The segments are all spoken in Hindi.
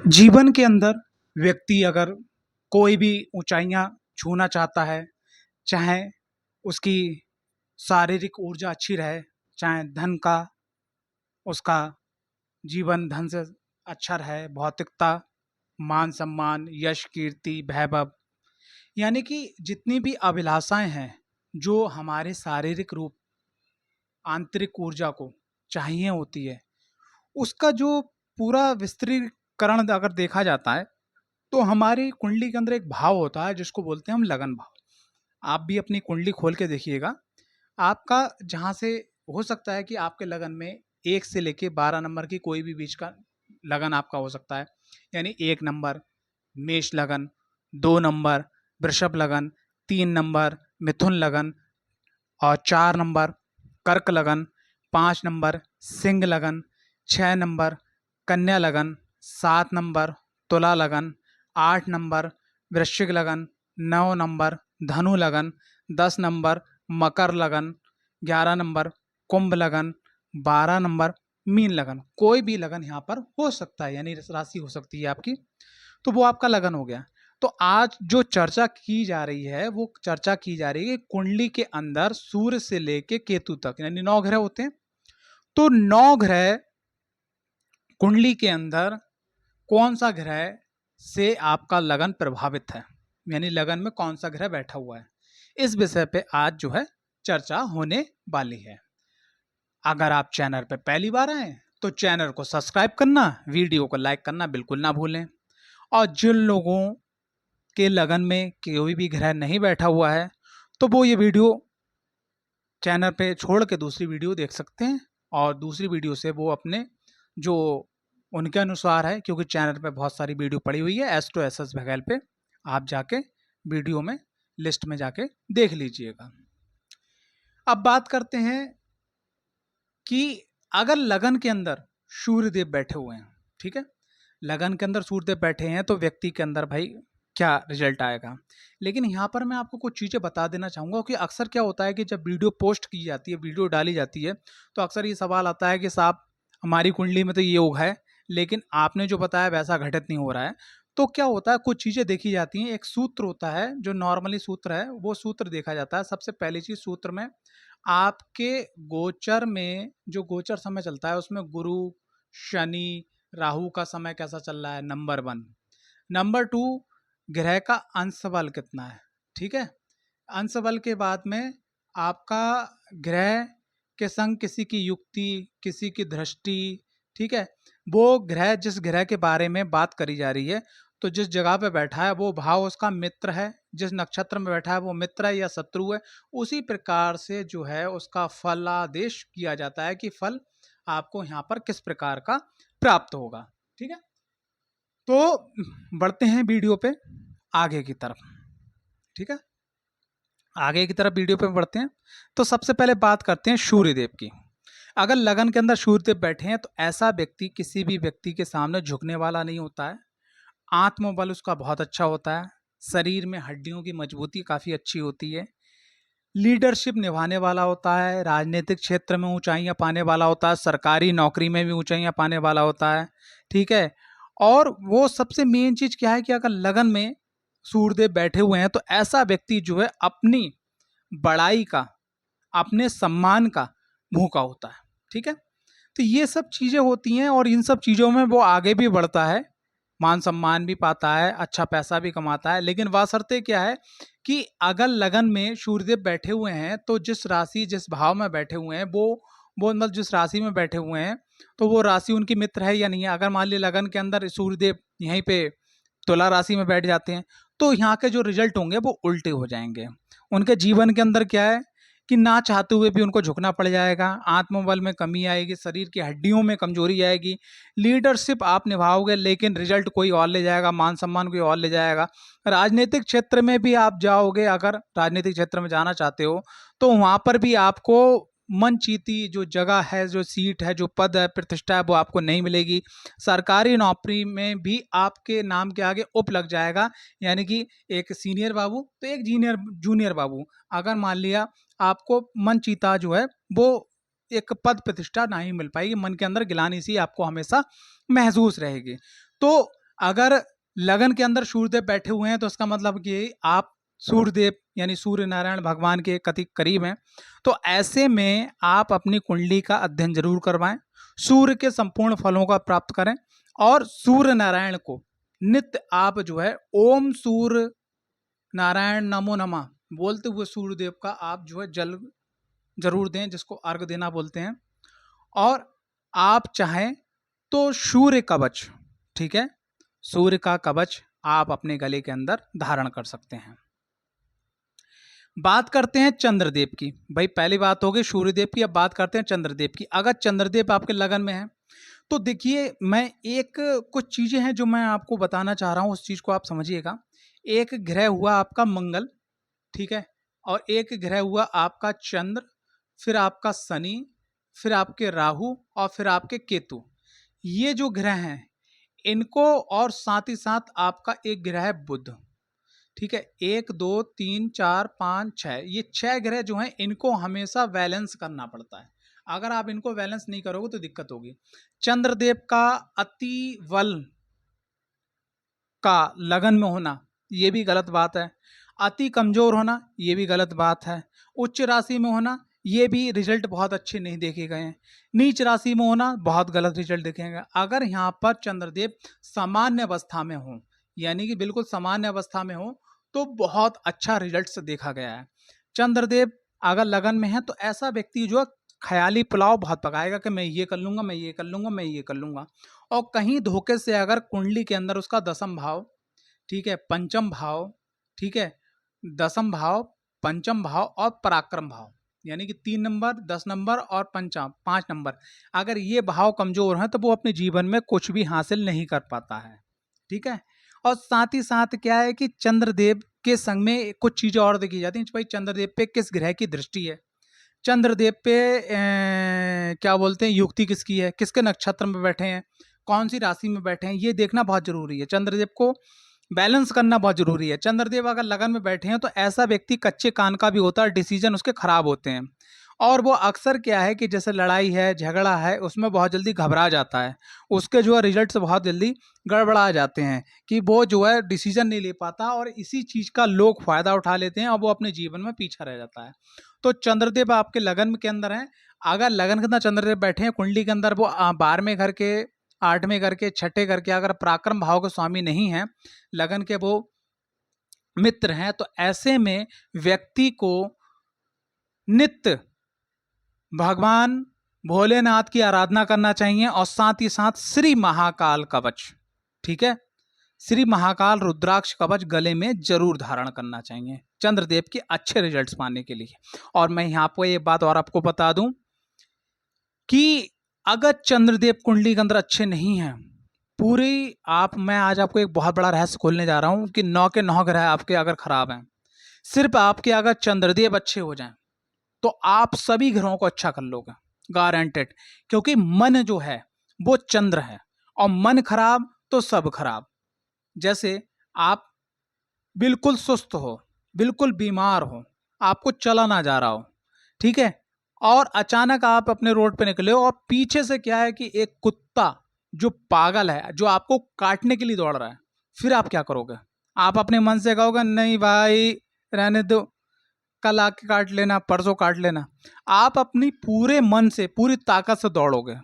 जीवन के अंदर व्यक्ति अगर कोई भी ऊंचाइयां छूना चाहता है, चाहे उसकी शारीरिक ऊर्जा अच्छी रहे, चाहे धन का उसका जीवन धन से अच्छा रहे, भौतिकता, मान सम्मान, यश, कीर्ति, वैभव, यानी कि जितनी भी अभिलाषाएं हैं जो हमारे शारीरिक रूप आंतरिक ऊर्जा को चाहिए होती है, उसका जो पूरा विस्तृतीकरण अगर देखा जाता है तो हमारी कुंडली के अंदर एक भाव होता है जिसको बोलते हैं हम लगन भाव। आप भी अपनी कुंडली खोल के देखिएगा, आपका जहाँ से हो सकता है कि आपके लगन में 1 से लेके 12 नंबर की कोई भी बीच का लगन आपका हो सकता है। यानी 1 नंबर मेष लगन, 2 नंबर वृषभ लगन, 3 नंबर मिथुन लगन और 4 नंबर कर्क लगन, 5 नंबर सिंह लगन, 6 नंबर कन्या लगन, 7 नंबर तुला लगन, 8 नंबर वृश्चिक लगन, 9 नंबर धनु लगन, 10 नंबर मकर लगन, 11 नंबर कुंभ लगन, 12 नंबर मीन लगन। कोई भी लगन यहाँ पर हो सकता है, यानी राशि हो सकती है आपकी, तो वो आपका लगन हो गया। तो आज जो चर्चा की जा रही है वो चर्चा की जा रही है कि कुंडली के अंदर सूर्य से लेके केतु तक यानी 9 ग्रह होते हैं। तो 9 ग्रह कुंडली के अंदर कौन सा ग्रह से आपका लगन प्रभावित है, यानी लगन में कौन सा ग्रह बैठा हुआ है, इस विषय पे आज जो है चर्चा होने वाली है। अगर आप चैनल पे पहली बार आए तो चैनल को सब्सक्राइब करना, वीडियो को लाइक करना बिल्कुल ना भूलें। और जिन लोगों के लगन में कोई भी ग्रह नहीं बैठा हुआ है तो वो ये वीडियो चैनल पे छोड़ के दूसरी वीडियो देख सकते हैं, और दूसरी वीडियो से वो अपने जो उनके अनुसार है, क्योंकि चैनल पे बहुत सारी वीडियो पड़ी हुई है एस्ट्रो एसएस बघेल पे, आप जाके वीडियो में लिस्ट में जाके देख लीजिएगा। अब बात करते हैं कि अगर लगन के अंदर सूर्यदेव बैठे हुए हैं, ठीक है, लगन के अंदर सूर्यदेव बैठे हैं तो व्यक्ति के अंदर भाई क्या रिजल्ट आएगा। लेकिन यहाँ पर मैं आपको कुछ चीज़ें बता देना चाहूँगा कि अक्सर क्या होता है कि जब वीडियो पोस्ट की जाती है, वीडियो डाली जाती है, तो अक्सर ये सवाल आता है कि साहब हमारी कुंडली में तो ये योग है लेकिन आपने जो बताया वैसा घटित नहीं हो रहा है। तो क्या होता है, कुछ चीज़ें देखी जाती हैं। एक सूत्र होता है जो नॉर्मली सूत्र है, वो सूत्र देखा जाता है। सबसे पहली चीज़ सूत्र में आपके गोचर में जो गोचर समय चलता है उसमें गुरु, शनि, राहु का समय कैसा चल रहा है, नंबर 1। नंबर 2, ग्रह का अंश बल कितना है, ठीक है। अंश बल के बाद में आपका ग्रह के संग किसी की युक्ति, किसी की दृष्टि, ठीक है। वो ग्रह जिस ग्रह के बारे में बात करी जा रही है, तो जिस जगह पे बैठा है वो भाव उसका मित्र है, जिस नक्षत्र में बैठा है वो मित्र है या शत्रु है, उसी प्रकार से जो है उसका फलादेश किया जाता है कि फल आपको यहाँ पर किस प्रकार का प्राप्त होगा, ठीक है। तो बढ़ते हैं वीडियो पे आगे की तरफ, ठीक है। आगे की तरफ वीडियो पे बढ़ते हैं। तो सबसे पहले बात करते हैं सूर्यदेव की। अगर लगन के अंदर सूर्यदेव बैठे हैं तो ऐसा व्यक्ति किसी भी व्यक्ति के सामने झुकने वाला नहीं होता है। आत्मबल उसका बहुत अच्छा होता है, शरीर में हड्डियों की मजबूती काफ़ी अच्छी होती है, लीडरशिप निभाने वाला होता है, राजनीतिक क्षेत्र में ऊंचाइयां पाने वाला होता है, सरकारी नौकरी में भी ऊंचाइयां पाने वाला होता है, ठीक है। और वो सबसे मेन चीज़ क्या है कि अगर लगन में सूर्यदेव बैठे हुए हैं तो ऐसा व्यक्ति जो है अपनी बड़ाई का, अपने सम्मान का भूखा होता है, ठीक है। तो ये सब चीज़ें होती हैं और इन सब चीज़ों में वो आगे भी बढ़ता है, मान सम्मान भी पाता है, अच्छा पैसा भी कमाता है। लेकिन वासरते क्या है कि अगर लगन में सूर्यदेव बैठे हुए हैं तो जिस राशि जिस भाव में बैठे हुए हैं वो मतलब जिस राशि में बैठे हुए हैं तो वो राशि उनकी मित्र है या नहीं है। अगर मान लीजिए लगन के अंदर सूर्यदेव यहीं पे तुला राशि में बैठ जाते हैं तो यहाँ के जो रिजल्ट होंगे वो उल्टे हो जाएंगे। उनके जीवन के अंदर क्या है कि ना चाहते हुए भी उनको झुकना पड़ जाएगा, आत्मबल में कमी आएगी, शरीर की हड्डियों में कमजोरी आएगी, लीडरशिप आप निभाओगे लेकिन रिजल्ट कोई और ले जाएगा, मान सम्मान कोई और ले जाएगा। राजनीतिक क्षेत्र में भी आप जाओगे, अगर राजनीतिक क्षेत्र में जाना चाहते हो तो वहाँ पर भी आपको मनचीती जो जगह है, जो सीट है, जो पद है, प्रतिष्ठा है, वो आपको नहीं मिलेगी। सरकारी नौकरी में भी आपके नाम के आगे उप लग जाएगा, यानी कि एक सीनियर बाबू तो एक जूनियर बाबू। अगर मान लिया आपको मनचीता जो है वो एक पद प्रतिष्ठा नहीं मिल पाएगी, मन के अंदर गिलानी सी आपको हमेशा महसूस रहेगी। तो अगर लगन के अंदर सूर्यदेव बैठे हुए हैं तो इसका मतलब कि आप सूर्यदेव यानी सूर्य नारायण भगवान के कति करीब हैं। तो ऐसे में आप अपनी कुंडली का अध्ययन जरूर करवाएं, सूर्य के संपूर्ण फलों का प्राप्त करें और सूर्य नारायण को नित्य आप जो है ओम सूर्य नारायण नमो नमः बोलते हुए सूर्यदेव का आप जो है जल जरूर दें, जिसको अर्घ देना बोलते हैं। और आप चाहें तो सूर्य कवच, ठीक है, सूर्य का कवच आप अपने गले के अंदर धारण कर सकते हैं। बात करते हैं चंद्रदेव की। भाई पहली बात हो गई सूर्यदेव की, अब बात करते हैं चंद्रदेव की। अगर चंद्रदेव आपके लगन में है तो देखिए, मैं एक कुछ चीजें हैं जो मैं आपको बताना चाह रहा हूं, उस चीज को आप समझिएगा। एक ग्रह हुआ आपका मंगल, ठीक है, और एक ग्रह हुआ आपका चंद्र, फिर आपका शनि, फिर आपके राहु और फिर आपके केतु। ये जो ग्रह हैं इनको, और साथ ही साथ आपका एक ग्रह है बुध, ठीक है। 1 2 3 4 5 6, ये 6 ग्रह जो हैं इनको हमेशा बैलेंस करना पड़ता है। अगर आप इनको बैलेंस नहीं करोगे तो दिक्कत होगी। चंद्रदेव का अति बल का लगन में होना ये भी गलत बात है, अति कमजोर होना ये भी गलत बात है, उच्च राशि में होना ये भी रिजल्ट बहुत अच्छे नहीं देखे गए हैं, नीच राशि में होना बहुत गलत रिजल्ट देखेंगे। अगर यहाँ पर चंद्रदेव सामान्य अवस्था में हो, यानी कि बिल्कुल सामान्य अवस्था में हो, तो बहुत अच्छा रिजल्ट देखा गया है। चंद्रदेव अगर लगन में है तो ऐसा व्यक्ति जो ख्याली पुलाव बहुत पकाएगा कि मैं ये कर लूंगा, मैं ये कर लूंगा, मैं ये कर लूंगा। और कहीं धोखे से अगर कुंडली के अंदर उसका दसम भाव, ठीक है, पंचम भाव, ठीक है, दसम भाव, पंचम भाव और पराक्रम भाव, यानी कि 3 नंबर, 10 नंबर और पंचम 5 नंबर, अगर ये भाव कमजोर हैं तो वो अपने जीवन में कुछ भी हासिल नहीं कर पाता है, ठीक है। और साथ ही साथ क्या है कि चंद्रदेव के संग में कुछ चीजें और देखी जाती हैं। भाई चंद्रदेव पे किस ग्रह की दृष्टि है, चंद्रदेव पे क्या बोलते हैं युक्ति किसकी है, किसके नक्षत्र में बैठे हैं, कौन सी राशि में बैठे हैं, ये देखना बहुत जरूरी है। चंद्रदेव को बैलेंस करना बहुत जरूरी है। चंद्रदेव अगर लगन में बैठे हैं तो ऐसा व्यक्ति कच्चे कान का भी होता है, डिसीजन उसके खराब होते हैं। और वो अक्सर क्या है कि जैसे लड़ाई है, झगड़ा है, उसमें बहुत जल्दी घबरा जाता है, उसके जो है रिजल्ट्स बहुत जल्दी गड़बड़ा जाते हैं कि वो जो है डिसीजन नहीं ले पाता, और इसी चीज़ का लोग फायदा उठा लेते हैं और वो अपने जीवन में पीछा रह जाता है। तो चंद्रदेव आपके लगन के अंदर हैं, अगर लगन के अंदर चंद्रदेव बैठे हैं कुंडली के अंदर, वो 12वें घर के, 8वें घर के, 6ठे घर के अगर पराक्रम भाव के स्वामी नहीं है, लगन के वो मित्र हैं, तो ऐसे में व्यक्ति को नित्य भगवान भोलेनाथ की आराधना करना चाहिए और साथ ही साथ श्री महाकाल कवच, ठीक है, श्री महाकाल रुद्राक्ष कवच गले में जरूर धारण करना चाहिए चंद्रदेव के अच्छे रिजल्ट्स पाने के लिए। और मैं यहाँ पर एक बात और आपको बता दूं कि अगर चंद्रदेव कुंडली के अंदर अच्छे नहीं हैं, पूरी आप, मैं आज आपको एक बहुत बड़ा रहस्य खोलने जा रहा हूं कि 9 के 9 ग्रह आपके अगर खराब हैं, सिर्फ आपके अगर चंद्रदेव अच्छे हो जाएं तो आप सभी ग्रहों को अच्छा कर लोगे, गारंटेड। क्योंकि मन जो है वो चंद्र है, और मन खराब तो सब खराब। जैसे आप बिल्कुल सुस्त हो, बिल्कुल बीमार हो, आपको चला ना जा रहा हो, ठीक है, और अचानक आप अपने रोड पे निकले हो और पीछे से क्या है कि एक कुत्ता जो पागल है, जो आपको काटने के लिए दौड़ रहा है, फिर आप क्या करोगे? आप अपने मन से कहोगे नहीं भाई रहने दो, कल आके काट लेना, परसों काट लेना। आप अपनी पूरे मन से, पूरी ताकत से दौड़ोगे।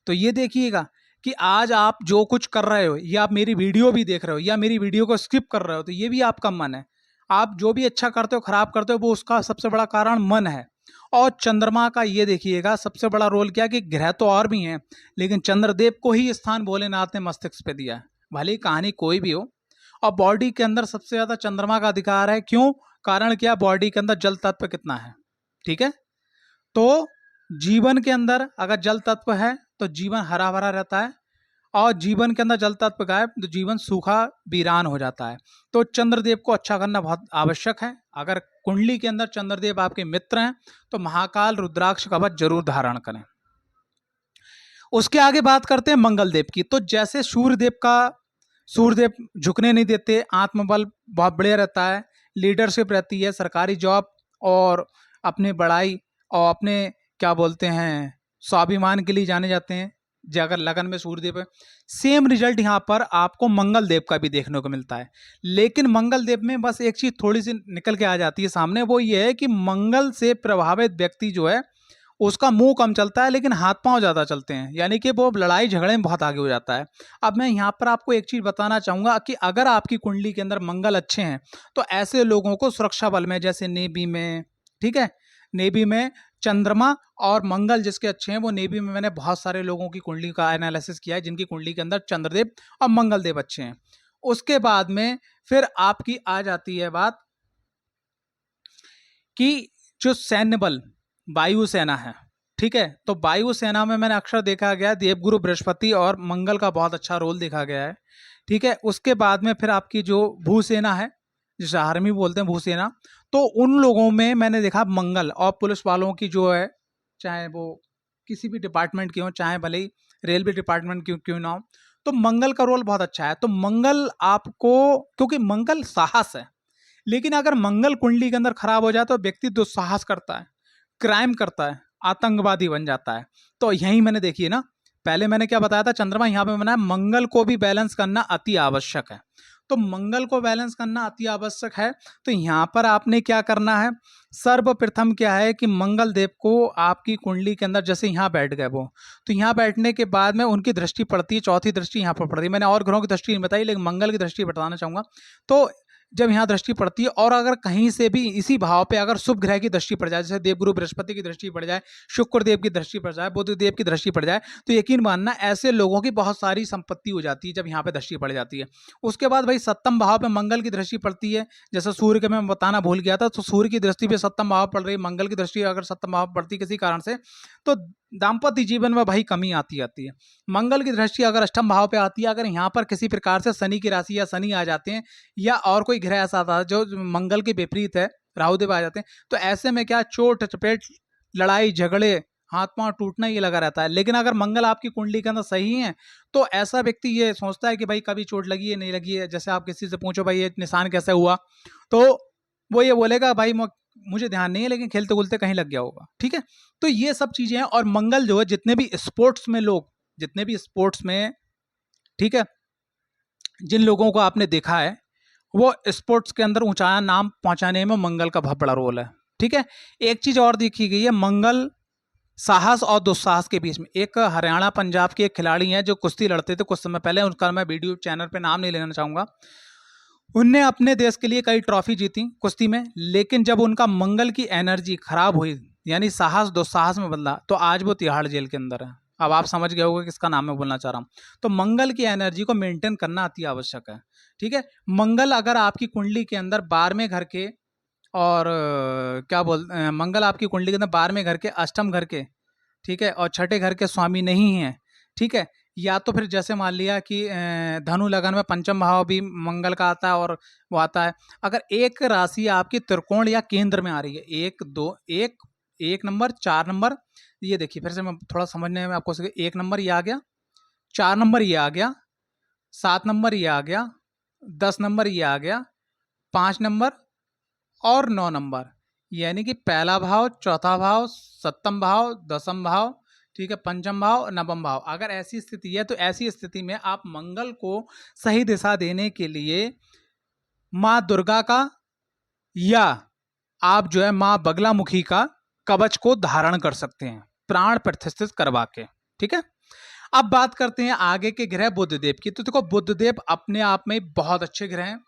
तो ये देखिएगा कि आज आप जो कुछ कर रहे हो, या आप मेरी वीडियो भी देख रहे हो, या मेरी वीडियो को स्किप कर रहे हो, तो ये भी आपका मन है। आप जो भी अच्छा करते हो, खराब करते हो, वो उसका सबसे बड़ा कारण मन है। और चंद्रमा का ये देखिएगा सबसे बड़ा रोल क्या, कि ग्रह तो और भी हैं, लेकिन चंद्रदेव को ही स्थान भोलेनाथ ने मस्तिष्क पे दिया है, भले ही कहानी कोई भी हो। और बॉडी के अंदर सबसे ज्यादा चंद्रमा का अधिकार है। क्यों? कारण क्या, बॉडी के अंदर जल तत्व कितना है, ठीक है। तो जीवन के अंदर अगर जल तत्व है तो जीवन हरा भरा रहता है, और जीवन के अंदर जल तत्व गायब तो जीवन सूखा वीरान हो जाता है। तो चंद्रदेव को अच्छा करना बहुत आवश्यक है। अगर कुंडली के अंदर चंद्रदेव आपके मित्र हैं तो महाकाल रुद्राक्ष कवच जरूर धारण करें। उसके आगे बात करते हैं मंगल देव की। तो जैसे सूर्यदेव झुकने नहीं देते, आत्मबल बहुत बढ़िया रहता है, लीडरशिप रहती है, सरकारी जॉब और अपने बड़ाई और अपने क्या बोलते हैं स्वाभिमान के लिए जाने जाते हैं, अगर लगन में सूर्यदेव है, सेम रिजल्ट यहाँ पर आपको मंगल देव का भी देखने को मिलता है। लेकिन मंगल देव में बस एक चीज थोड़ी सी निकल के आ जाती है सामने, वो ये है कि मंगल से प्रभावित व्यक्ति जो है उसका मुंह कम चलता है लेकिन हाथ पांव ज्यादा चलते हैं, यानी कि वो लड़ाई झगड़े में बहुत आगे हो जाता है। अब मैं यहाँ पर आपको एक चीज बताना चाहूंगा कि अगर आपकी कुंडली के अंदर मंगल अच्छे हैं तो ऐसे लोगों को सुरक्षा बल में, जैसे नेवी में, ठीक है, नेवी में चंद्रमा और मंगल जिसके अच्छे हैं, वो नेवी में मैंने बहुत सारे लोगों की कुंडली का एनालिसिस किया है जिनकी कुंडली के अंदर चंद्रदेव और मंगल देव अच्छे हैं। उसके बाद में फिर आपकी आ जाती है बात कि जो सैन्य बल वायुसेना है, ठीक है, तो वायुसेना में मैंने अक्सर देखा गया देवगुरु बृहस्पति और मंगल का बहुत अच्छा रोल देखा गया है, ठीक है। उसके बाद में फिर आपकी जो भूसेना है, जिसे आर्मी बोलते हैं भूसेना, तो उन लोगों में मैंने देखा मंगल और पुलिस वालों की जो है, चाहे वो किसी भी डिपार्टमेंट की हो, चाहे भले ही रेलवे डिपार्टमेंट क्यों ना हो, तो मंगल का रोल बहुत अच्छा है। तो मंगल आपको, क्योंकि मंगल साहस है, लेकिन अगर मंगल कुंडली के अंदर खराब हो जाए तो व्यक्ति दुस्साहस करता है, क्राइम करता है, आतंकवादी बन जाता है। तो यही मैंने देखी है ना, पहले मैंने क्या बताया था, चंद्रमा यहाँ पे बनाया, मंगल को भी बैलेंस करना अति आवश्यक है। तो मंगल को बैलेंस करना अति आवश्यक है। तो यहाँ पर आपने क्या करना है, सर्वप्रथम क्या है कि मंगल देव को आपकी कुंडली के अंदर, जैसे यहाँ बैठ गए वो, तो यहाँ बैठने के बाद में उनकी दृष्टि पड़ती है, चौथी दृष्टि यहाँ पर पड़ती है। मैंने और ग्रहों की दृष्टि नहीं बताई, लेकिन मंगल की दृष्टि बताना चाहूंगा। तो जब यहाँ दृष्टि पड़ती है और अगर कहीं से भी इसी भाव पे अगर शुभ ग्रह की दृष्टि पड़ जाए, जैसे देवगुरु बृहस्पति की दृष्टि पड़ जाए, शुक्र देव की दृष्टि पड़ जाए, बुध देव की दृष्टि पड़ जाए, तो यकीन मानना ऐसे लोगों की बहुत सारी संपत्ति हो जाती है जब यहाँ पे दृष्टि पड़ जाती है। उसके बाद भाई सप्तम भाव पे मंगल की दृष्टि पड़ती है, जैसे सूर्य के मैं बताना भूल गया था, तो सूर्य की दृष्टि पे सप्तम भाव पड़ रही है, मंगल की दृष्टि अगर सप्तम भाव पड़ती किसी कारण से, तो दाम्पत्य जीवन में भाई कमी आती है। मंगल की दृष्टि अगर अष्टम भाव पे आती है, अगर यहाँ पर किसी प्रकार से शनि की राशि या शनि आ जाते हैं या और कोई ग्रह ऐसा आता है जो मंगल के विपरीत है, राहुदेव आ जाते हैं, तो ऐसे में क्या, चोट चपेट, लड़ाई झगड़े, हाथ पांव टूटना ये लगा रहता है। लेकिन अगर मंगल आपकी कुंडली के अंदर सही है तो ऐसा व्यक्ति ये सोचता है कि भाई कभी चोट लगी है नहीं लगी है, जैसे आप किसी से पूछो भाई ये निशान कैसे हुआ, तो वो ये बोलेगा भाई मुझे ध्यान नहीं है, लेकिन खेलते खुलते कहीं लग गया होगा, ठीक है। तो ये सब चीजें हैं। और मंगल जो है, जितने भी स्पोर्ट्स में लोग, जितने भी स्पोर्ट्स में, ठीक है, जिन लोगों को आपने देखा है वो स्पोर्ट्स के अंदर ऊंचा नाम पहुंचाने में मंगल का बहुत बड़ा रोल है, ठीक है। एक चीज और देखी गई है, मंगल साहस और दुस्साहस के बीच में, एक हरियाणा पंजाब के एक खिलाड़ी हैं जो कुश्ती लड़ते थे कुछ समय पहले, उनका मैं वीडियो चैनल पे नाम नहीं लेना चाहूंगा, उनने अपने देश के लिए कई ट्रॉफी जीती कुश्ती में, लेकिन जब उनका मंगल की एनर्जी खराब हुई, यानी साहस दुस्साहस में बदला, तो आज वो तिहाड़ जेल के अंदर है। अब आप समझ गए होंगे किसका नाम मैं बोलना चाह रहा हूँ। तो मंगल की एनर्जी को मेंटेन करना अति आवश्यक है, ठीक है। मंगल अगर आपकी कुंडली के अंदर 12वें घर के और मंगल आपकी कुंडली के अंदर 12वें घर के, अष्टम घर के, ठीक है, और छठे घर के स्वामी नहीं है, ठीक है, या तो फिर जैसे मान लिया कि धनु लगन में पंचम भाव भी मंगल का आता है और वो आता है, अगर एक राशि आपकी त्रिकोण या केंद्र में आ रही है, एक दो एक नंबर, 4 नंबर, ये देखिए फिर से मैं थोड़ा समझने में आपको, 1 नंबर ये आ गया, 4 नंबर ये आ गया, 7 नंबर ये आ गया, 10 नंबर ये आ गया, 5 नंबर और 9 नंबर, यानी कि पहला भाव, चौथा भाव, सप्तम भाव, दसम भाव, ठीक है, पंचम भाव, नवम भाव, अगर ऐसी स्थिति है तो ऐसी स्थिति में आप मंगल को सही दिशा देने के लिए माँ दुर्गा का या आप जो है माँ बगलामुखी का कवच को धारण कर सकते हैं, प्राण प्रतिष्ठित करवा के, ठीक है। अब बात करते हैं आगे के ग्रह बुधदेव की। तो देखो बुधदेव अपने आप में बहुत अच्छे ग्रह हैं,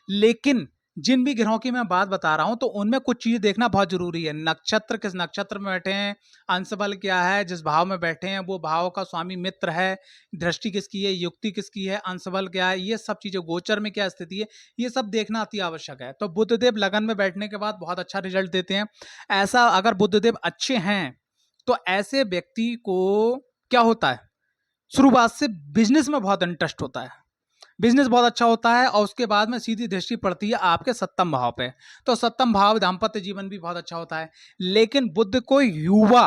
लेकिन जिन भी ग्रहों की मैं बात बता रहा हूं तो उनमें कुछ चीज देखना बहुत जरूरी है। नक्षत्र किस नक्षत्र में बैठे हैं, अंश बल क्या है, जिस भाव में बैठे हैं वो भाव का स्वामी मित्र है, दृष्टि किसकी है, युक्ति किसकी है, अंश बल क्या है, ये सब चीजें, गोचर में क्या स्थिति है, ये सब देखना अति आवश्यक है। तो बुधदेव लगन में बैठने के बाद बहुत अच्छा रिजल्ट देते हैं। ऐसा अगर बुधदेव अच्छे हैं तो ऐसे व्यक्ति को क्या होता है, शुरुआत से बिजनेस में बहुत इंटरेस्ट होता है, बिजनेस बहुत अच्छा होता है, और उसके बाद में सीधी दृष्टि पड़ती है आपके सप्तम भाव पे, तो सप्तम भाव दाम्पत्य जीवन भी बहुत अच्छा होता है। लेकिन बुध को युवा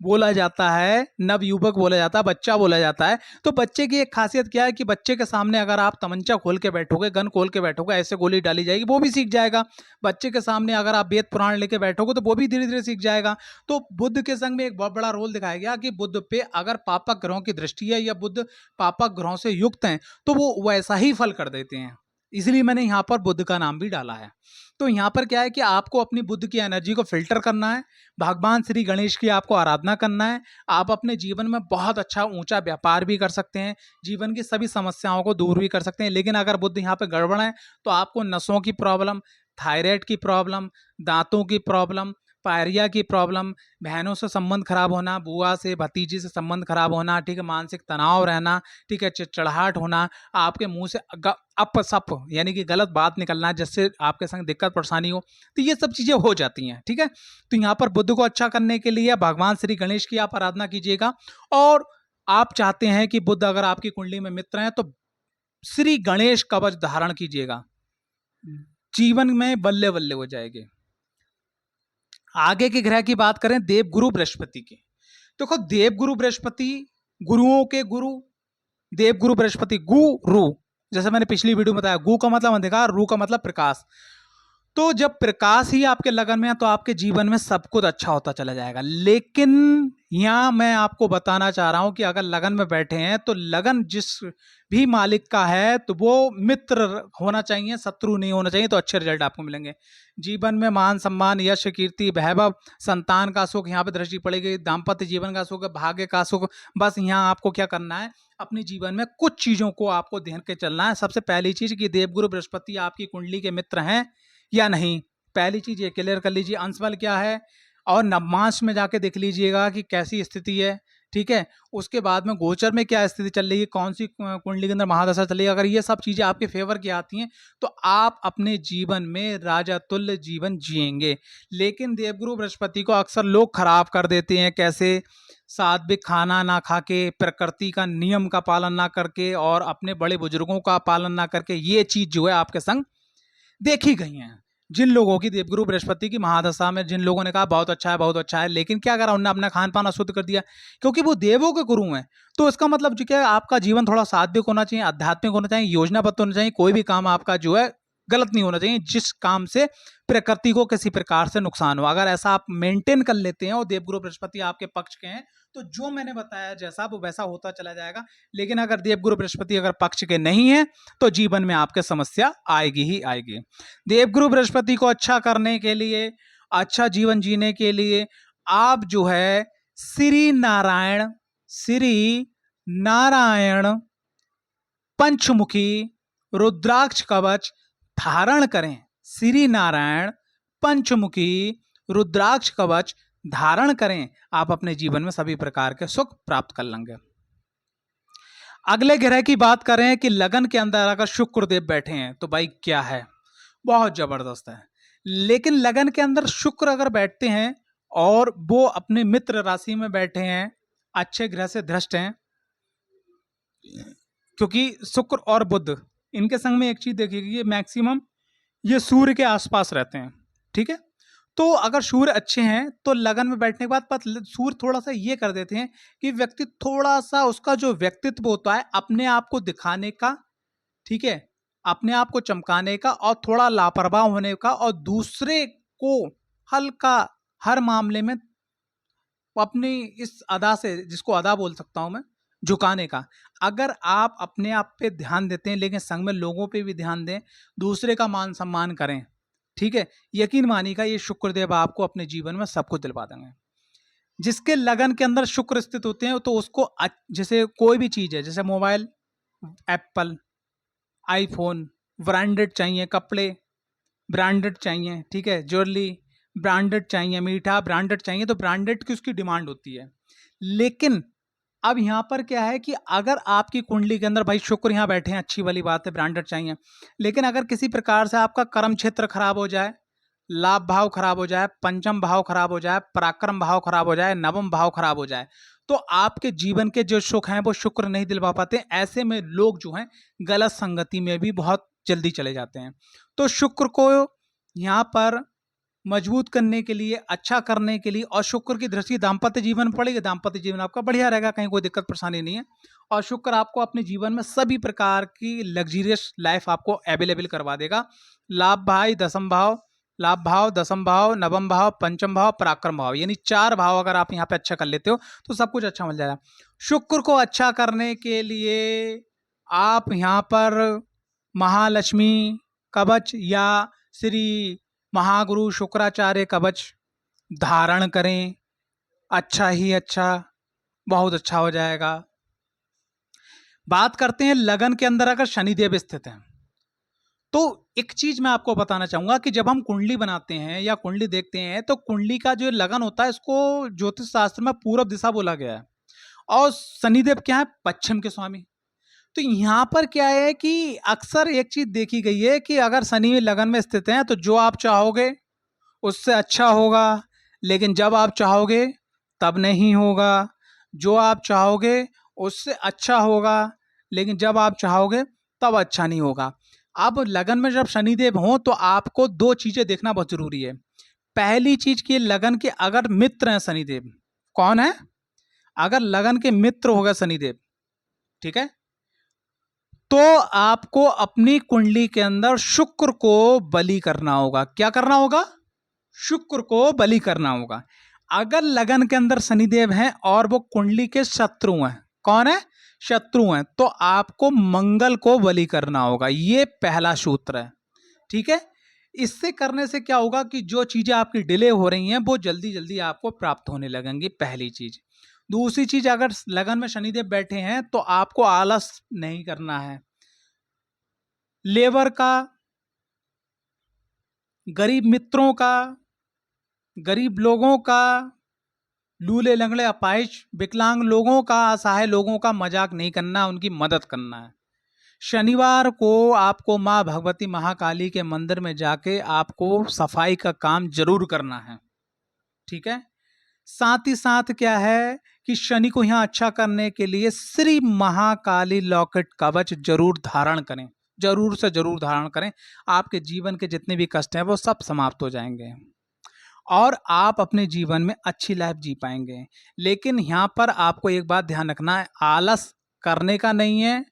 बोला जाता है, नवयुवक बोला जाता है, बच्चा बोला जाता है। तो बच्चे की एक खासियत क्या है कि बच्चे के सामने अगर आप तमंचा खोल के बैठोगे, गन खोल के बैठोगे, ऐसे गोली डाली जाएगी, वो भी सीख जाएगा। बच्चे के सामने अगर आप वेद पुराण लेके बैठोगे तो वो भी धीरे धीरे सीख जाएगा। तो बुद्ध के संग में एक बहुत बड़ा रोल दिखाया गया कि बुद्ध पे अगर पापक ग्रहों की दृष्टि है या बुद्ध पापक ग्रहों से युक्त हैं तो वो वैसा ही फल कर देते हैं। इसलिए मैंने यहाँ पर बुद्ध का नाम भी डाला है। तो यहाँ पर क्या है कि आपको अपनी बुद्ध की एनर्जी को फिल्टर करना है, भगवान श्री गणेश की आपको आराधना करना है। आप अपने जीवन में बहुत अच्छा ऊंचा व्यापार भी कर सकते हैं, जीवन की सभी समस्याओं को दूर भी कर सकते हैं। लेकिन अगर बुद्ध यहाँ पे गड़बड़ है तो आपको नसों की प्रॉब्लम, थायराइड की प्रॉब्लम, दांतों की प्रॉब्लम, पायरिया की प्रॉब्लम, बहनों से संबंध खराब होना, बुआ से भतीजी से संबंध खराब होना, ठीक है, मानसिक तनाव रहना, ठीक है, चिड़चिड़ाहट होना, आपके मुंह से अपसप यानी कि गलत बात निकलना जिससे आपके संग दिक्कत परेशानी हो, तो ये सब चीज़ें हो जाती हैं। ठीक है, तो यहाँ पर बुद्ध को अच्छा करने के लिए भगवान श्री गणेश की आप आराधना कीजिएगा। और आप चाहते हैं कि बुद्ध अगर आपकी कुंडली में मित्र हैं तो श्री गणेश कवच धारण कीजिएगा, जीवन में बल्ले बल्ले हो जाएगी। आगे के ग्रह की बात करें देवगुरु बृहस्पति की, तो देखो देवगुरु बृहस्पति, गुरुओं के गुरु, देवगुरु बृहस्पति, गुरु, जैसे मैंने पिछली वीडियो में बताया, गु का मतलब अंधकार, रू का मतलब प्रकाश। तो जब प्रकाश ही आपके लगन में है तो आपके जीवन में सब कुछ अच्छा होता चला जाएगा। लेकिन यहाँ मैं आपको बताना चाह रहा हूं कि अगर लगन में बैठे हैं तो लगन जिस भी मालिक का है तो वो मित्र होना चाहिए, शत्रु नहीं होना चाहिए, तो अच्छे रिजल्ट आपको मिलेंगे। जीवन में मान सम्मान, यश, कीर्ति, वैभव, संतान का सुख यहाँ पे दृष्टि पड़ेगी, दाम्पत्य जीवन का सुख, भाग्य का सुख। बस यहाँ आपको क्या करना है, अपने जीवन में कुछ चीजों को आपको ध्यान के चलना है। सबसे पहली चीज कि देवगुरु बृहस्पति आपकी कुंडली के मित्र हैं या नहीं, पहली चीज ये क्लियर कर लीजिए। अंशबल क्या है और नवमांश में जाके देख लीजिएगा कि कैसी स्थिति है। ठीक है, उसके बाद में गोचर में क्या स्थिति चल रही है, कौन सी कुंडली के अंदर महादशा चल रही है। अगर ये सब चीजें आपके फेवर की आती हैं तो आप अपने जीवन में राजा तुल्य जीवन जिएंगे। लेकिन देवगुरु बृहस्पति को अक्सर लोग खराब कर देते हैं। कैसे? सात्विक खाना ना खा के, प्रकृति का नियम का पालन ना करके और अपने बड़े बुजुर्गों का पालन ना करके। ये चीज जो है आपके संग देखी गई हैं। जिन लोगों की देवगुरु बृहस्पति की महादशा में जिन लोगों ने कहा बहुत अच्छा है, बहुत अच्छा है, लेकिन क्या करा उन्होंने, अपना खान पान अशुद्ध कर दिया, क्योंकि वो देवों के गुरु हैं। तो इसका मतलब जो क्या है, आपका जीवन थोड़ा सात्विक होना चाहिए, आध्यात्मिक होना चाहिए, योजनाबद्ध होना चाहिए। कोई भी काम आपका जो है गलत नहीं होना चाहिए जिस काम से प्रकृति को किसी प्रकार से नुकसान हो। अगर ऐसा आप मेंटेन कर लेते हैं और देवगुरु बृहस्पति आपके पक्ष के हैं तो जो मैंने बताया जैसा वो वैसा होता चला जाएगा। लेकिन अगर देवगुरु बृहस्पति अगर पक्ष के नहीं है तो जीवन में आपके समस्या आएगी ही आएगी। देवगुरु बृहस्पति को अच्छा करने के लिए, अच्छा जीवन जीने के लिए आप जो है श्री नारायण पंचमुखी रुद्राक्ष कवच धारण करें। श्री नारायण पंचमुखी रुद्राक्ष कवच धारण करें, आप अपने जीवन में सभी प्रकार के सुख प्राप्त कर लेंगे। अगले ग्रह की बात करें कि लगन के अंदर अगर शुक्रदेव बैठे हैं तो भाई क्या है, बहुत जबरदस्त है। लेकिन लगन के अंदर शुक्र अगर बैठते हैं और वो अपने मित्र राशि में बैठे हैं, अच्छे ग्रह से दृष्ट हैं, क्योंकि शुक्र और बुध इनके संग में एक चीज देखिएगी, ये मैक्सिमम ये सूर्य के आसपास रहते हैं। ठीक है, तो अगर सूर्य अच्छे हैं तो लगन में बैठने के बाद सूर्य थोड़ा सा ये कर देते हैं कि व्यक्ति थोड़ा सा उसका जो व्यक्तित्व होता है अपने आप को दिखाने का, ठीक है, अपने आप को चमकाने का और थोड़ा लापरवाह होने का और दूसरे को हल्का हर मामले में अपनी इस अदा से, जिसको अदा बोल सकता हूं मैं, झुकाने का। अगर आप अपने आप पे ध्यान देते हैं लेकिन संग में लोगों पे भी ध्यान दें, दूसरे का मान सम्मान करें, ठीक है, यकीन मानिएगा ये शुक्रदेव आपको अपने जीवन में सब कुछ दिलवा देंगे। जिसके लगन के अंदर शुक्र स्थित होते हैं तो उसको जैसे कोई भी चीज है, जैसे मोबाइल, एप्पल, आईफोन, ब्रांडेड चाहिए, कपड़े ब्रांडेड चाहिए, ठीक है, ज्वेलरी ब्रांडेड चाहिए, मीठा ब्रांडेड चाहिए, तो ब्रांडेड की उसकी डिमांड होती है। लेकिन अब यहां पर क्या है कि अगर आपकी कुंडली के अंदर भाई शुक्र यहां बैठे हैं, अच्छी वाली बात है, ब्रांडेड चाहिए, लेकिन अगर किसी प्रकार से आपका कर्म क्षेत्र खराब हो जाए, लाभ भाव खराब हो जाए, पंचम भाव खराब हो जाए, पराक्रम भाव खराब हो जाए, नवम भाव खराब हो जाए, तो आपके जीवन के जो सुख हैं वो शुक्र नहीं दिलवा पाते। ऐसे में लोग जो हैं गलत संगति में भी बहुत जल्दी चले जाते हैं। तो शुक्र को यहाँ पर मजबूत करने के लिए, अच्छा करने के लिए, और शुक्र की दृष्टि दाम्पत्य जीवन में पड़ेगी, दाम्पत्य जीवन आपका बढ़िया रहेगा, कहीं कोई दिक्कत परेशानी नहीं है। और शुक्र आपको अपने जीवन में सभी प्रकार की लग्जरियस लाइफ आपको अवेलेबल करवा देगा। लाभ भाई दसम भाव, लाभ भाव, दसम भाव, नवम भाव, पंचम भाव, पराक्रम भाव, यानी 4 भाव अगर आप यहाँ पे अच्छा कर लेते हो तो सब कुछ अच्छा मिल जाएगा। शुक्र को अच्छा करने के लिए आप यहाँ पर महालक्ष्मी कवच या श्री महागुरु शुक्राचार्य कवच धारण करें, अच्छा ही अच्छा, बहुत अच्छा हो जाएगा। बात करते हैं लगन के अंदर अगर शनिदेव स्थित है तो एक चीज मैं आपको बताना चाहूंगा कि जब हम कुंडली बनाते हैं या कुंडली देखते हैं तो कुंडली का जो लगन होता है इसको ज्योतिष शास्त्र में पूरब दिशा बोला गया है, और शनिदेव क्या है, पश्चिम के स्वामी। तो यहां पर क्या है कि अक्सर एक चीज देखी गई है कि अगर शनि लगन में स्थित है तो जो आप चाहोगे उससे अच्छा होगा, लेकिन जब आप चाहोगे तब नहीं होगा। जो आप चाहोगे उससे अच्छा होगा, लेकिन जब आप चाहोगे तब अच्छा नहीं होगा। अब लगन में जब शनिदेव हो तो आपको 2 चीजें देखना बहुत जरूरी है। पहली चीज की लगन के अगर मित्र हैं शनिदेव, कौन है, अगर लगन के मित्र होगा शनिदेव, ठीक है, तो आपको अपनी कुंडली के अंदर शुक्र को बलि करना होगा। क्या करना होगा, शुक्र को बलि करना होगा। अगर लगन के अंदर शनिदेव हैं और वो कुंडली के शत्रु हैं, कौन है, शत्रु हैं, तो आपको मंगल को बलि करना होगा। ये पहला सूत्र है, ठीक है। इससे करने से क्या होगा कि जो चीजें आपकी डिले हो रही हैं वो जल्दी जल्दी आपको प्राप्त होने लगेंगी, पहली चीज। दूसरी चीज, अगर लगन में शनिदेव बैठे हैं तो आपको आलस नहीं करना है। लेबर का, गरीब मित्रों का, गरीब लोगों का, लूले लंगड़े अपाहिज विकलांग लोगों का, असहाय लोगों का मजाक नहीं करना, उनकी मदद करना है। शनिवार को आपको माँ भगवती महाकाली के मंदिर में जाके आपको सफाई का काम जरूर करना है, ठीक है। साथ ही साथ क्या है कि शनि को यहाँ अच्छा करने के लिए श्री महाकाली लॉकेट कवच जरूर धारण करें, जरूर से जरूर धारण करें। आपके जीवन के जितने भी कष्ट हैं वो सब समाप्त हो जाएंगे और आप अपने जीवन में अच्छी लाइफ जी पाएंगे। लेकिन यहाँ पर आपको एक बात ध्यान रखना है, आलस करने का नहीं है,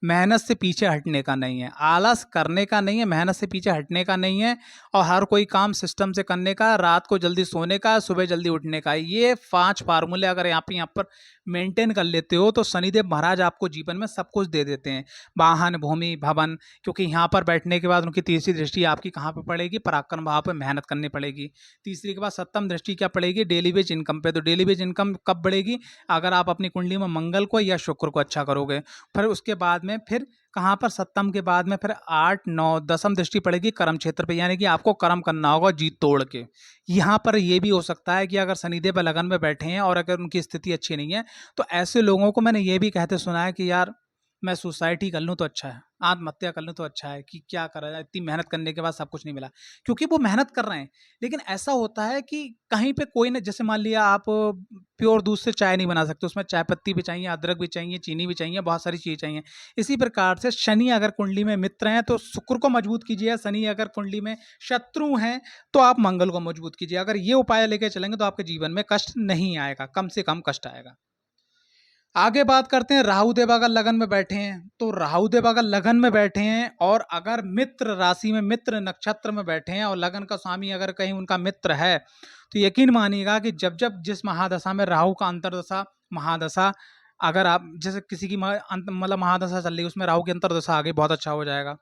मेहनत से पीछे हटने का नहीं है। आलस करने का नहीं है, मेहनत से पीछे हटने का नहीं है, और हर कोई काम सिस्टम से करने का, रात को जल्दी सोने का, सुबह जल्दी उठने का। ये 5 फार्मूले अगर आप यहाँ पर मेंटेन कर लेते हो तो शनिदेव महाराज आपको जीवन में सब कुछ दे देते हैं, वाहन, भूमि, भवन। क्योंकि यहाँ पर बैठने के बाद उनकी तीसरी दृष्टि आपकी कहाँ पर पड़ेगी, पराक्रम भाव पर मेहनत करनी पड़ेगी। तीसरी के बाद सप्तम दृष्टि क्या पड़ेगी, डेली वेज इनकम पे। तो डेली वेज इनकम कब बढ़ेगी, अगर आप अपनी कुंडली में मंगल को या शुक्र को अच्छा करोगे। फिर उसके बाद में फिर कहाँ पर, सप्तम के बाद में फिर 8, 9, दसम दृष्टि पड़ेगी कर्म क्षेत्र पे, यानी कि आपको कर्म करना होगा जी तोड़ के। यहाँ पर ये भी हो सकता है कि अगर शनिदेव लगन में बैठे हैं और अगर उनकी स्थिति अच्छी नहीं है तो ऐसे लोगों को मैंने ये भी कहते सुना है कि यार मैं सुसाइड ही कर लूँ तो अच्छा है, आत्महत्या कर लूँ तो अच्छा है, कि क्या करा जाए, इतनी मेहनत करने के बाद सब कुछ नहीं मिला। क्योंकि वो मेहनत कर रहे हैं, लेकिन ऐसा होता है कि कहीं पे कोई ना, जैसे मान लिया आप प्योर दूध से चाय नहीं बना सकते, उसमें चाय पत्ती भी चाहिए, अदरक भी चाहिए, चीनी भी चाहिए, बहुत सारी चीज़ें चाहिए। इसी प्रकार से शनि अगर कुंडली में मित्र हैं तो शुक्र को मजबूत कीजिए, शनि अगर कुंडली में शत्रु हैं तो आप मंगल को मजबूत कीजिए। अगर ये उपाय लेके चलेंगे तो आपके जीवन में कष्ट नहीं आएगा, कम से कम कष्ट आएगा। आगे बात करते हैं, राहु देव अगर लगन में बैठे हैं तो राहु देव अगर लगन में बैठे हैं और अगर मित्र राशि में, मित्र नक्षत्र में बैठे हैं और लगन का स्वामी अगर कहीं उनका मित्र है तो यकीन मानिएगा कि जब जब जिस महादशा में राहु का अंतर्दशा महादशा, अगर आप जैसे किसी की मतलब महादशा चल रही है उसमें राहु की अंतर्दशा आ गई, बहुत अच्छा हो जाएगा।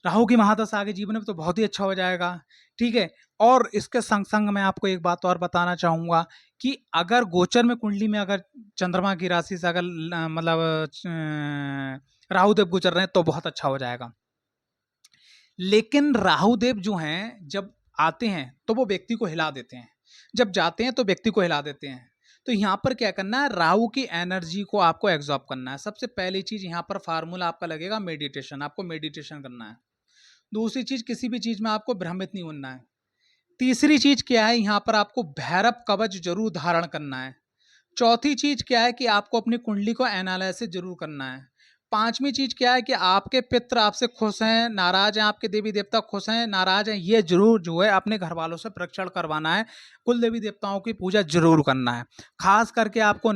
राहु की महादशा आगे जीवन में तो बहुत ही अच्छा हो जाएगा, ठीक है। और इसके संग संग मैं आपको एक बात और बताना चाहूंगा कि अगर गोचर में कुंडली में अगर चंद्रमा की राशि से अगर मतलब राहु देव गुजर रहे हैं तो बहुत अच्छा हो जाएगा। लेकिन राहु देव जो हैं जब आते हैं तो वो व्यक्ति को हिला देते हैं, जब जाते हैं तो व्यक्ति को हिला देते हैं। तो यहाँ पर क्या करना है, राहु की एनर्जी को आपको एब्जॉर्ब करना है। सबसे पहली चीज यहाँ पर फार्मूला आपका लगेगा मेडिटेशन, आपको मेडिटेशन करना है। दूसरी चीज, किसी भी चीज में आपको भ्रमित नहीं होना है। तीसरी चीज क्या है, यहाँ पर आपको भैरव कवच जरूर धारण करना है। चौथी चीज क्या है कि आपको अपनी कुंडली को एनालिसिस जरूर करना है। पांचवी चीज क्या है कि आपके पितृ आपसे खुश हैं, नाराज हैं, आपके देवी देवता खुश हैं, नाराज हैं, ये जरूर जो है अपने घर वालों से परीक्षण करवाना है। कुल देवी देवताओं की पूजा जरूर करना है। खास करके आपको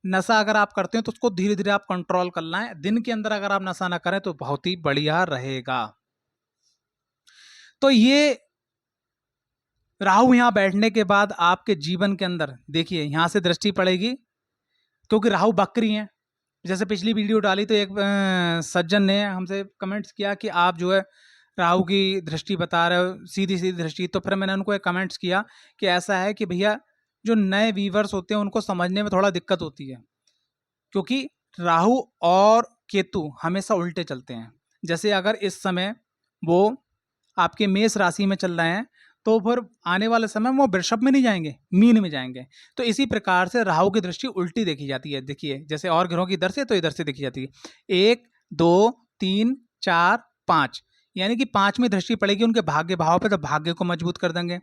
नशा अगर आप करते हैं तो उसको धीरे धीरे आप कंट्रोल करना है। दिन के अंदर अगर आप नशा ना करें तो बहुत ही बढ़िया रहेगा। तो ये राहु यहां बैठने के बाद आपके जीवन के अंदर देखिए यहां से दृष्टि पड़ेगी, क्योंकि राहु बकरी है। जैसे पिछली वीडियो डाली तो एक सज्जन ने हमसे कमेंट्स किया कि आप जो है राहु की दृष्टि बता रहे हो, सीधी सीधी दृष्टि। तो फिर मैंने उनको एक कमेंट्स किया कि ऐसा है कि भैया जो नए व्यूवर्स होते हैं उनको समझने में थोड़ा दिक्कत होती है, क्योंकि राहु और केतु हमेशा उल्टे चलते हैं। जैसे अगर इस समय वो आपके मेष राशि में चल रहे हैं तो फिर आने वाले समय में वो वृषभ में नहीं जाएंगे, मीन में जाएंगे। तो इसी प्रकार से राहु की दृष्टि उल्टी देखी जाती है। देखिए जैसे और ग्रहों की इधर से तो इधर से देखी जाती है। 1 2 3 4 5, यानी कि पांचवी दृष्टि पड़ेगी उनके भाग्य भाव पे, तो भाग्य को मजबूत कर देंगे।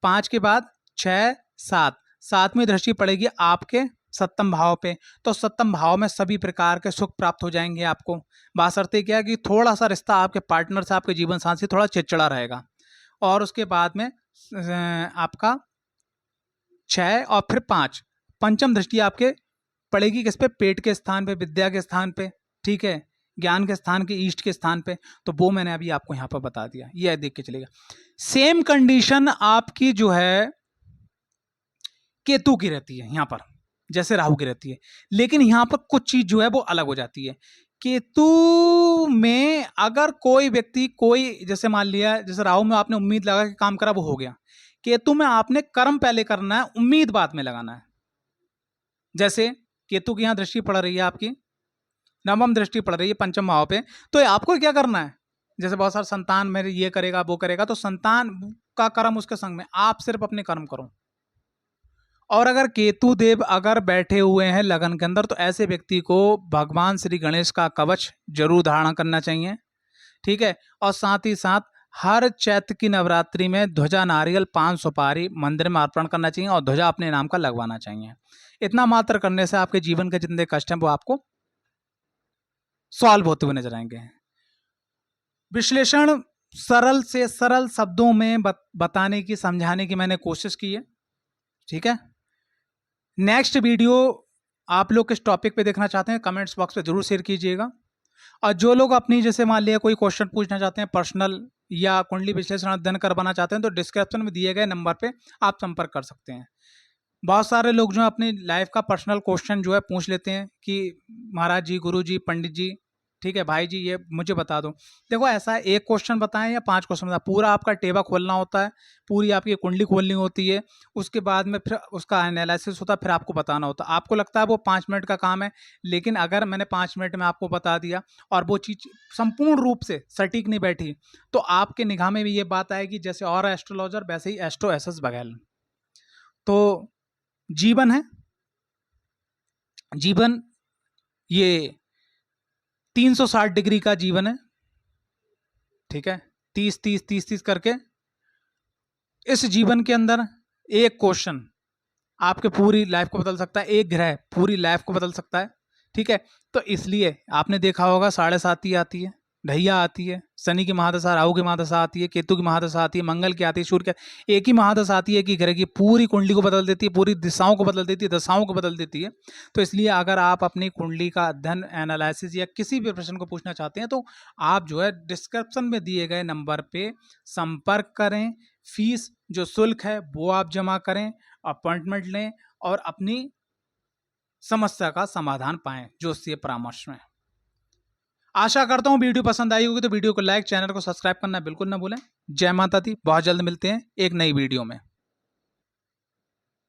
5 के बाद 6 7, सातवीं दृष्टि पड़ेगी आपके सप्तम भाव पे, तो सप्तम भाव में सभी प्रकार के सुख प्राप्त हो जाएंगे आपको। बासरते क्या है कि थोड़ा सा रिश्ता आपके पार्टनर से, आपके जीवन साथी से थोड़ा चिड़चिड़ा रहेगा। और उसके बाद में आपका 6 और फिर 5, पंचम दृष्टि आपके पड़ेगी किस पे? पेट के स्थान पे, विद्या के स्थान पे, ठीक है, ज्ञान के स्थान के, ईष्ट के स्थान पे। तो वो मैंने अभी आपको यहां पर बता दिया, ये देख के चलेगा। सेम कंडीशन आपकी जो है केतु की रहती है यहां पर, जैसे राहु की रहती है, लेकिन यहां पर कुछ चीज जो है वो अलग हो जाती है। केतु में अगर कोई व्यक्ति जैसे मान लिया, जैसे राहु में आपने उम्मीद लगा के काम करा वो हो गया, केतु में आपने कर्म पहले करना है, उम्मीद बाद में लगाना है। जैसे केतु की यहां दृष्टि पड़ रही है, आपकी नवम दृष्टि पड़ रही है पंचम भाव पे, तो आपको क्या करना है? जैसे बहुत सारे संतान मेरे ये करेगा वो करेगा, तो संतान का कर्म उसके संग में, आप सिर्फ अपने कर्म करो। और अगर केतु देव अगर बैठे हुए हैं लगन के अंदर, तो ऐसे व्यक्ति को भगवान श्री गणेश का कवच जरूर धारण करना चाहिए, ठीक है। और साथ ही साथ हर चैत्र की नवरात्रि में ध्वजा, नारियल, पान, सुपारी मंदिर में अर्पण करना चाहिए और ध्वजा अपने नाम का लगवाना चाहिए। इतना मात्र करने से आपके जीवन के जितने कष्ट हैं वो आपको सॉल्व होते हुए नजर आएंगे। विश्लेषण सरल से सरल शब्दों में बताने की, समझाने की मैंने कोशिश की है, ठीक है। नेक्स्ट वीडियो आप लोग किस टॉपिक पे देखना चाहते हैं कमेंट्स बॉक्स पे जरूर शेयर कीजिएगा। और जो लोग अपनी जैसे मान लिया कोई क्वेश्चन पूछना चाहते हैं पर्सनल, या कुंडली विश्लेषण अध्ययन करवाना चाहते हैं, तो डिस्क्रिप्शन में दिए गए नंबर पे आप संपर्क कर सकते हैं। बहुत सारे लोग जो अपनी लाइफ का पर्सनल क्वेश्चन जो है पूछ लेते हैं कि महाराज जी, गुरु जी, पंडित जी, ठीक है भाई जी, ये मुझे बता दो। देखो ऐसा है, एक क्वेश्चन बताएं या 5 क्वेश्चन बताएं, पूरा आपका टेबा खोलना होता है, पूरी आपकी कुंडली खोलनी होती है, उसके बाद में फिर उसका एनालिसिस होता है, फिर आपको बताना होता है। आपको लगता है वो 5 मिनट का काम है, लेकिन अगर मैंने 5 मिनट में आपको बता दिया और वो चीज़ संपूर्ण रूप से सटीक नहीं बैठी, तो आपके निगाह में भी ये बात आएगी जैसे और एस्ट्रोलॉजर वैसे ही एस्ट्रो एसएस बघेल। तो जीवन है, जीवन ये 360 डिग्री का जीवन है, ठीक है, 30 30 30 30 करके। इस जीवन के अंदर एक क्वेश्चन आपके पूरी लाइफ को बदल सकता है, एक ग्रह पूरी लाइफ को बदल सकता है, ठीक है। तो इसलिए आपने देखा होगा 7.5 आती है, ढैया आती है, शनि की महादशा, राहु की महादशा आती है, केतु की महादशा आती है, मंगल की आती है, सूर्य की, एक ही महादशा आती है कि ग्रह की पूरी कुंडली को बदल देती है, पूरी दिशाओं को बदल देती है, दशाओं को बदल देती है। तो इसलिए अगर आप अपनी कुंडली का अध्ययन, एनालिसिस या किसी भी प्रश्न को पूछना चाहते हैं, तो आप जो है डिस्क्रिप्शन में दिए गए नंबर पे संपर्क करें। फीस जो शुल्क है वो आप जमा करें, अपॉइंटमेंट लें और अपनी समस्या का समाधान पाएं ज्योतिषीय परामर्श में। आशा करता हूं वीडियो पसंद आई होगी, तो वीडियो को लाइक, चैनल को सब्सक्राइब करना बिल्कुल ना भूलें। जय माता दी, बहुत जल्द मिलते हैं एक नई वीडियो में।